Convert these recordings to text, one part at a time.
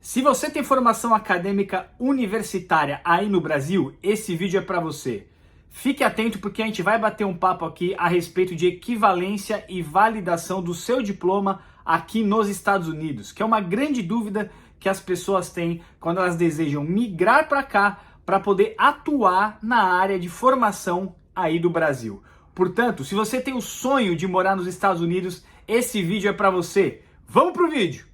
Se você tem formação acadêmica universitária aí no Brasil, esse vídeo é para você. Fique atento porque a gente vai bater um papo aqui a respeito de equivalência e validação do seu diploma aqui nos Estados Unidos, que é uma grande dúvida que as pessoas têm quando elas desejam migrar para cá para poder atuar na área de formação aí do Brasil. Portanto, se você tem o sonho de morar nos Estados Unidos, esse vídeo é para você. Vamos pro vídeo!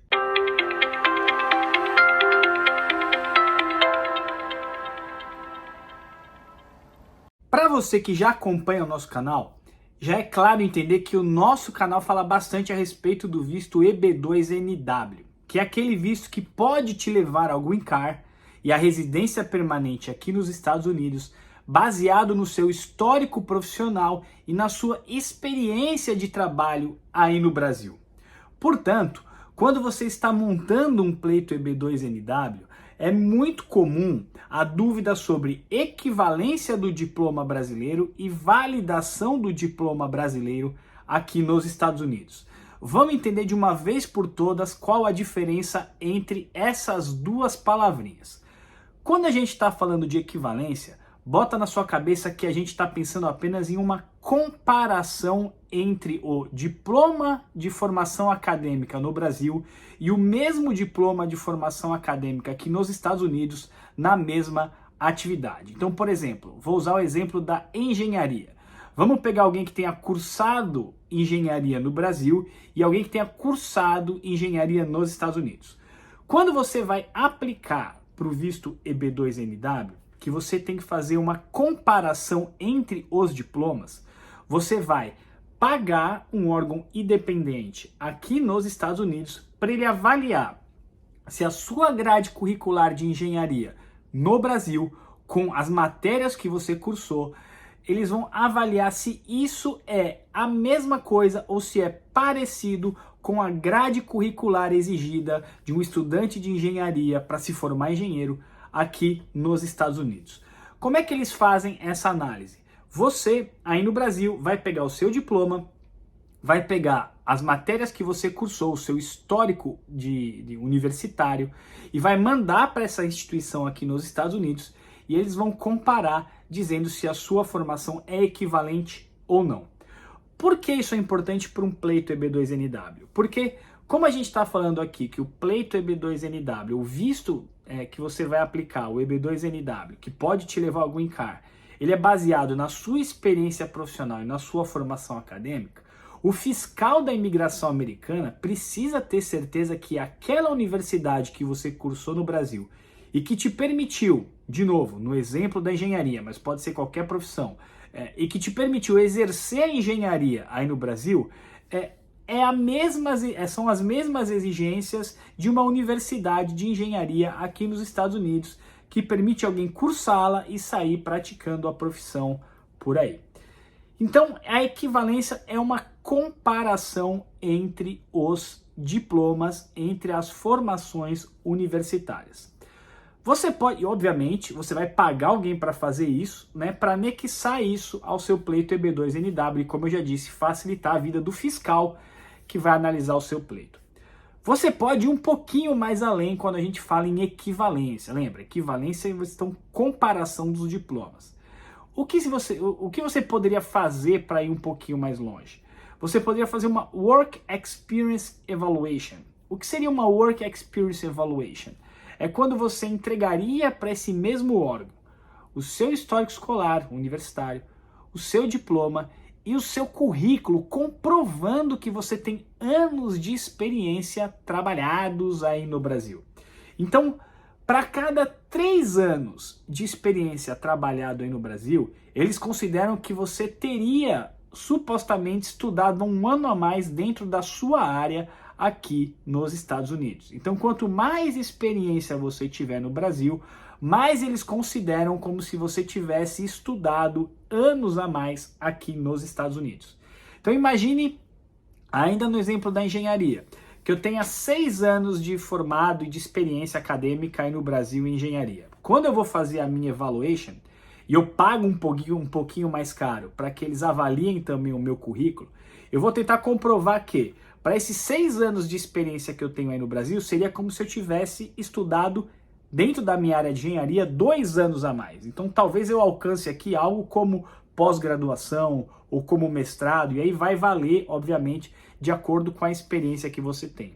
Para você que já acompanha o nosso canal, já é claro entender que o nosso canal fala bastante a respeito do visto EB2NW, que é aquele visto que pode te levar ao Green Card e à residência permanente aqui nos Estados Unidos, baseado no seu histórico profissional e na sua experiência de trabalho aí no Brasil. Portanto, quando você está montando um pleito EB2NW, é muito comum a dúvida sobre equivalência do diploma brasileiro e validação do diploma brasileiro aqui nos Estados Unidos. Vamos entender de uma vez por todas qual a diferença entre essas duas palavrinhas. Quando a gente está falando de equivalência, bota na sua cabeça que a gente está pensando apenas em uma comparação entre o diploma de formação acadêmica no Brasil e o mesmo diploma de formação acadêmica aqui nos Estados Unidos na mesma atividade. Então, por exemplo, vou usar o exemplo da engenharia. Vamos pegar alguém que tenha cursado engenharia no Brasil e alguém que tenha cursado engenharia nos Estados Unidos. Quando você vai aplicar para o visto EB2NW, que você tem que fazer uma comparação entre os diplomas, você vai pagar um órgão independente aqui nos Estados Unidos para ele avaliar se a sua grade curricular de engenharia no Brasil, com as matérias que você cursou, eles vão avaliar se isso é a mesma coisa ou se é parecido com a grade curricular exigida de um estudante de engenharia para se formar engenheiro aqui nos Estados Unidos. Como é que eles fazem essa análise? Você, aí no Brasil, vai pegar o seu diploma, vai pegar as matérias que você cursou, o seu histórico de universitário, e vai mandar para essa instituição aqui nos Estados Unidos, e eles vão comparar, dizendo se a sua formação é equivalente ou não. Por que isso é importante para um pleito EB2NW? Porque, como a gente está falando aqui que o pleito EB2NW, o visto que você vai aplicar, o EB2NW, que pode te levar ao Green Card, ele é baseado na sua experiência profissional e na sua formação acadêmica, o fiscal da imigração americana precisa ter certeza que aquela universidade que você cursou no Brasil e que te permitiu, de novo, no exemplo da engenharia, mas pode ser qualquer profissão, e que te permitiu exercer a engenharia aí no Brasil, são as mesmas exigências de uma universidade de engenharia aqui nos Estados Unidos, que permite alguém cursá-la e sair praticando a profissão por aí. Então, a equivalência é uma comparação entre os diplomas, entre as formações universitárias. Você pode, obviamente, você vai pagar alguém para fazer isso, né, para anexar isso ao seu pleito EB2NW e, como eu já disse, facilitar a vida do fiscal que vai analisar o seu pleito. Você pode ir um pouquinho mais além quando a gente fala em equivalência. Lembra, equivalência é uma comparação dos diplomas. O que você poderia fazer para ir um pouquinho mais longe? Você poderia fazer uma Work Experience Evaluation. O que seria uma Work Experience Evaluation? É quando você entregaria para esse mesmo órgão o seu histórico escolar, universitário, o seu diploma e o seu currículo comprovando que você tem anos de experiência trabalhados aí no Brasil. Então, para cada 3 anos de experiência trabalhado aí no Brasil, eles consideram que você teria supostamente estudado 1 ano a mais dentro da sua área aqui nos Estados Unidos. Então, quanto mais experiência você tiver no Brasil, mais eles consideram como se você tivesse estudado anos a mais aqui nos Estados Unidos. Então, imagine, ainda no exemplo da engenharia, que eu tenha 6 anos de formado e de experiência acadêmica aí no Brasil em engenharia. Quando eu vou fazer a minha evaluation, e eu pago um pouquinho mais caro para que eles avaliem também o meu currículo, eu vou tentar comprovar que, para esses 6 anos de experiência que eu tenho aí no Brasil, seria como se eu tivesse estudado dentro da minha área de engenharia 2 anos a mais. Então talvez eu alcance aqui algo como pós-graduação ou como mestrado, e aí vai valer, obviamente, de acordo com a experiência que você tem.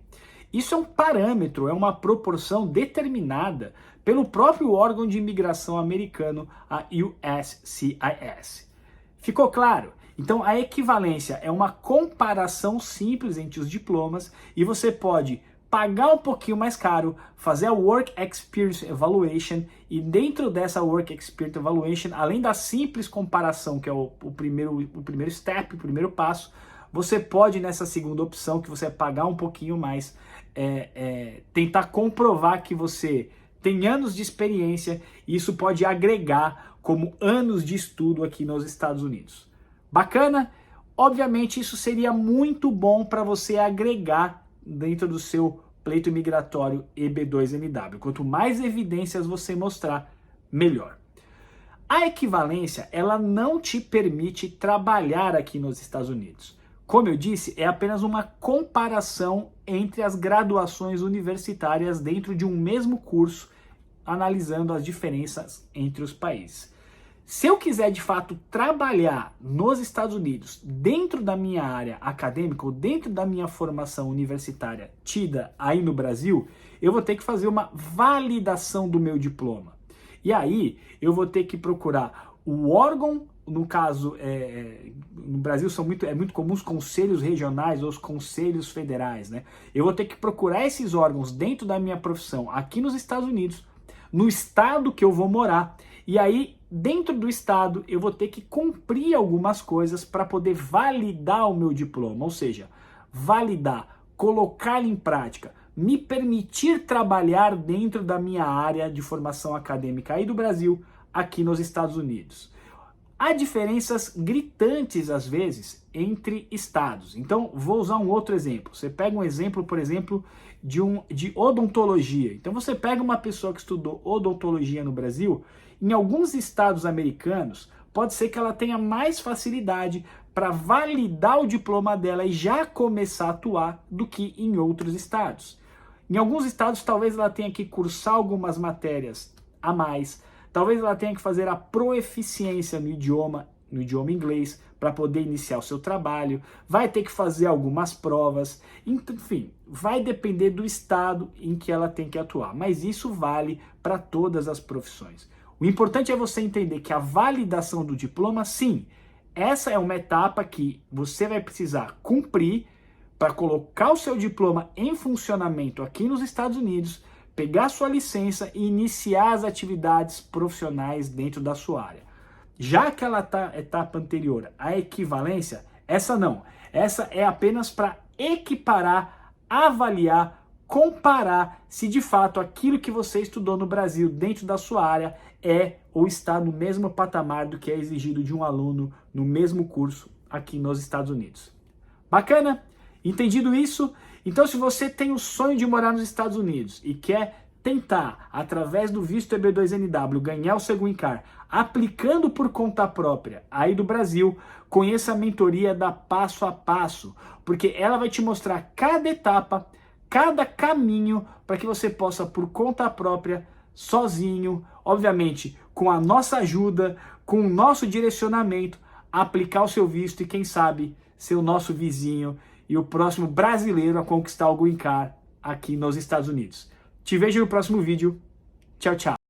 Isso é um parâmetro, é uma proporção determinada pelo próprio órgão de imigração americano, a USCIS. Ficou claro? Então a equivalência é uma comparação simples entre os diplomas e você pode pagar um pouquinho mais caro, fazer a Work Experience Evaluation e dentro dessa Work Experience Evaluation, além da simples comparação, que é o primeiro step, o primeiro passo, você pode nessa segunda opção, que você pagar um pouquinho mais, tentar comprovar que você tem anos de experiência e isso pode agregar como anos de estudo aqui nos Estados Unidos. Bacana? Obviamente isso seria muito bom para você agregar dentro do seu pleito migratório EB2NW. Quanto mais evidências você mostrar, melhor. A equivalência, ela não te permite trabalhar aqui nos Estados Unidos. Como eu disse, é apenas uma comparação entre as graduações universitárias dentro de um mesmo curso, analisando as diferenças entre os países. Se eu quiser de fato trabalhar nos Estados Unidos dentro da minha área acadêmica ou dentro da minha formação universitária tida aí no Brasil, eu vou ter que fazer uma validação do meu diploma. E aí eu vou ter que procurar o órgão, no caso, no Brasil é muito comum os conselhos regionais ou os conselhos federais, né? Eu vou ter que procurar esses órgãos dentro da minha profissão aqui nos Estados Unidos, no estado que eu vou morar, e aí dentro do estado eu vou ter que cumprir algumas coisas para poder validar o meu diploma, ou seja, validar, colocar em prática, me permitir trabalhar dentro da minha área de formação acadêmica aí do Brasil, aqui nos Estados Unidos. Há diferenças gritantes, às vezes, entre estados. Então, vou usar um outro exemplo. Você pega um exemplo, por exemplo, de odontologia. Então, você pega uma pessoa que estudou odontologia no Brasil, em alguns estados americanos, pode ser que ela tenha mais facilidade para validar o diploma dela e já começar a atuar do que em outros estados. Em alguns estados, talvez ela tenha que cursar algumas matérias a mais, talvez ela tenha que fazer a proeficiência no idioma inglês para poder iniciar o seu trabalho, vai ter que fazer algumas provas, enfim, vai depender do estado em que ela tem que atuar, mas isso vale para todas as profissões. O importante é você entender que a validação do diploma, sim, essa é uma etapa que você vai precisar cumprir para colocar o seu diploma em funcionamento aqui nos Estados Unidos, pegar sua licença e iniciar as atividades profissionais dentro da sua área. Já aquela etapa anterior, a equivalência, essa não. Essa é apenas para equiparar, avaliar, comparar se de fato aquilo que você estudou no Brasil dentro da sua área é ou está no mesmo patamar do que é exigido de um aluno no mesmo curso aqui nos Estados Unidos. Bacana? Entendido isso? Então, se você tem o sonho de morar nos Estados Unidos e quer tentar, através do visto EB2NW, ganhar o seu Green Card, aplicando por conta própria aí do Brasil, conheça a mentoria da Passo a Passo, porque ela vai te mostrar cada etapa, cada caminho para que você possa, por conta própria, sozinho, obviamente, com a nossa ajuda, com o nosso direcionamento, aplicar o seu visto e, quem sabe, ser o nosso vizinho e o próximo brasileiro a conquistar o Green Card aqui nos Estados Unidos. Te vejo no próximo vídeo. Tchau, tchau.